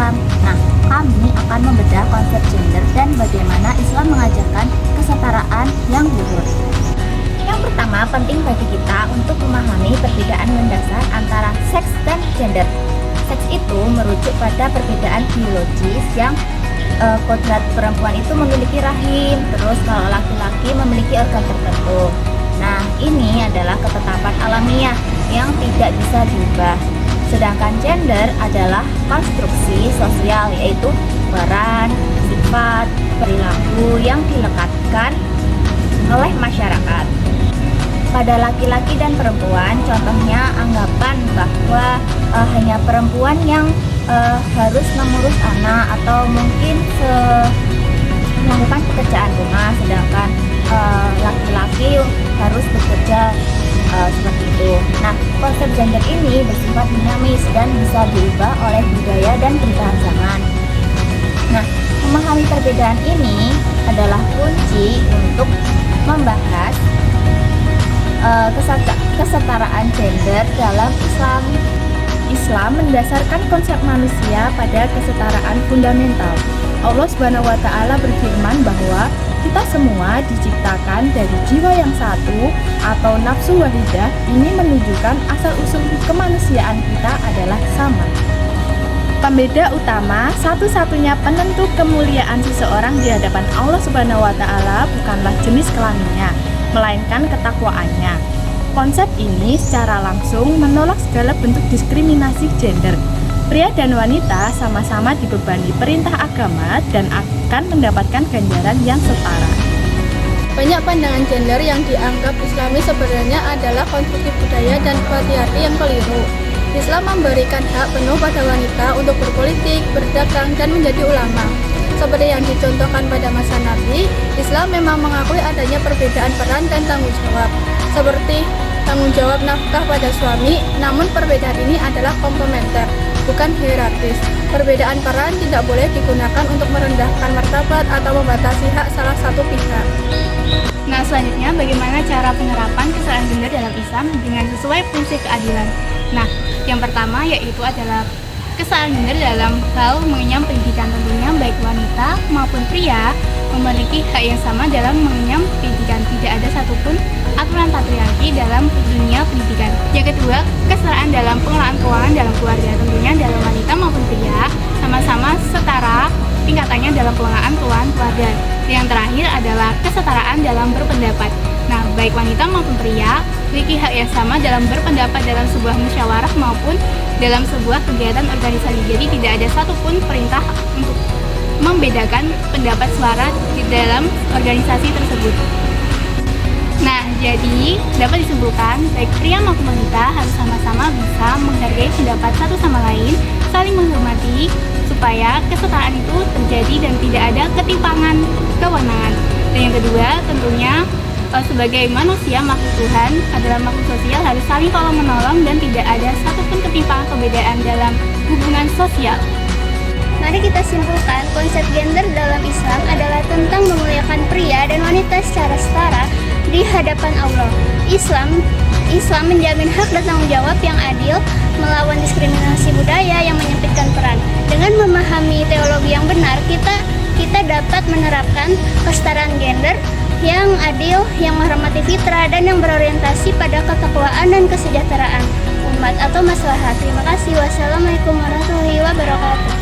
Islam. Nah, kami akan membedah konsep gender dan bagaimana Islam mengajarkan kesetaraan yang luhur. Yang pertama, penting bagi kita untuk memahami perbedaan mendasar antara seks dan gender. Seks itu merujuk pada perbedaan biologis yang kodrat perempuan itu memiliki rahim, terus kalau laki-laki memiliki organ tertentu. Nah, ini adalah ketetapan alamiah yang tidak bisa diubah. Sedangkan gender adalah konstruksi sosial, yaitu peran, sifat, perilaku yang dilekatkan oleh masyarakat. Pada laki-laki dan perempuan, contohnya anggapan bahwa hanya perempuan yang harus mengurus anak atau mungkin melakukan pekerjaan rumah, sedangkan laki-laki harus bekerja seperti itu. Nah, konsep gender ini bersifat dinamis dan bisa diubah oleh budaya dan perubahan zaman. Nah, memahami perbedaan ini adalah kunci untuk membahas kesetaraan gender dalam Islam. Islam mendasarkan konsep manusia pada kesetaraan fundamental. Allah Subhanahu wa Ta'ala berfirman bahwa kita semua diciptakan dari jiwa yang satu atau nafsu wahidah. Ini menunjukkan asal-usul kemanusiaan kita adalah sama. Pembeda utama, satu-satunya penentu kemuliaan seseorang di hadapan Allah Subhanahu wa Ta'ala bukanlah jenis kelaminnya, melainkan ketakwaannya. Konsep ini secara langsung menolak segala bentuk diskriminasi gender. Pria dan wanita sama-sama dibebani perintah agama dan akan mendapatkan ganjaran yang setara. Banyak pandangan gender yang dianggap Islami sebenarnya adalah konstruksi budaya dan patriarki yang keliru. Islam memberikan hak penuh pada wanita untuk berpolitik, berdagang, dan menjadi ulama. Seperti yang dicontohkan pada masa Nabi, Islam memang mengakui adanya perbedaan peran dan tanggung jawab, seperti tanggung jawab nafkah pada suami, namun perbedaan ini adalah komplementer, bukan hierarkis. Perbedaan peran tidak boleh digunakan untuk merendahkan martabat atau membatasi hak salah satu pihak. Nah, selanjutnya bagaimana cara penerapan kesetaraan gender dalam Islam dengan sesuai prinsip keadilan. Nah, yang pertama yaitu adalah kesetaraan gender dalam hal mengenyam pendidikan, tentunya baik wanita maupun pria memiliki hak yang sama dalam mengenyam pendidikan. Tidak ada satupun aturan patriarki dalam dunia pendidikan. Yang kedua, kesetaraan dalam pengelolaan keuangan dalam keluarga, tentunya dalam wanita maupun pria sama-sama setara tingkatannya dalam pengelolaan keuangan keluarga. Yang terakhir adalah kesetaraan dalam berpendapat. Nah, baik wanita maupun pria memiliki hak yang sama dalam berpendapat dalam sebuah musyawarah maupun dalam sebuah kegiatan organisasi. Jadi tidak ada satupun perintah untuk membedakan pendapat suara di dalam organisasi tersebut. Nah, jadi dapat disimpulkan baik pria maupun wanita harus sama-sama bisa menghargai pendapat satu sama lain, saling menghormati supaya kesetaraan itu terjadi dan tidak ada ketimpangan kewenangan. Dan yang kedua, tentunya sebagai manusia makhluk Tuhan adalah makhluk sosial, harus saling tolong menolong dan tidak ada satupun ketimpangan perbedaan dalam hubungan sosial. Mari kita simpulkan, konsep gender dalam Islam adalah tentang memuliakan pria dan wanita secara setara di hadapan Allah. Islam menjamin hak dan tanggung jawab yang adil, melawan diskriminasi budaya yang menyempitkan peran. Dengan memahami teologi yang benar, kita dapat menerapkan kesetaraan gender yang adil, yang menghormati fitrah, dan yang berorientasi pada ketakwaan dan kesejahteraan umat atau maslahat. Terima kasih. Wassalamualaikum warahmatullahi wabarakatuh.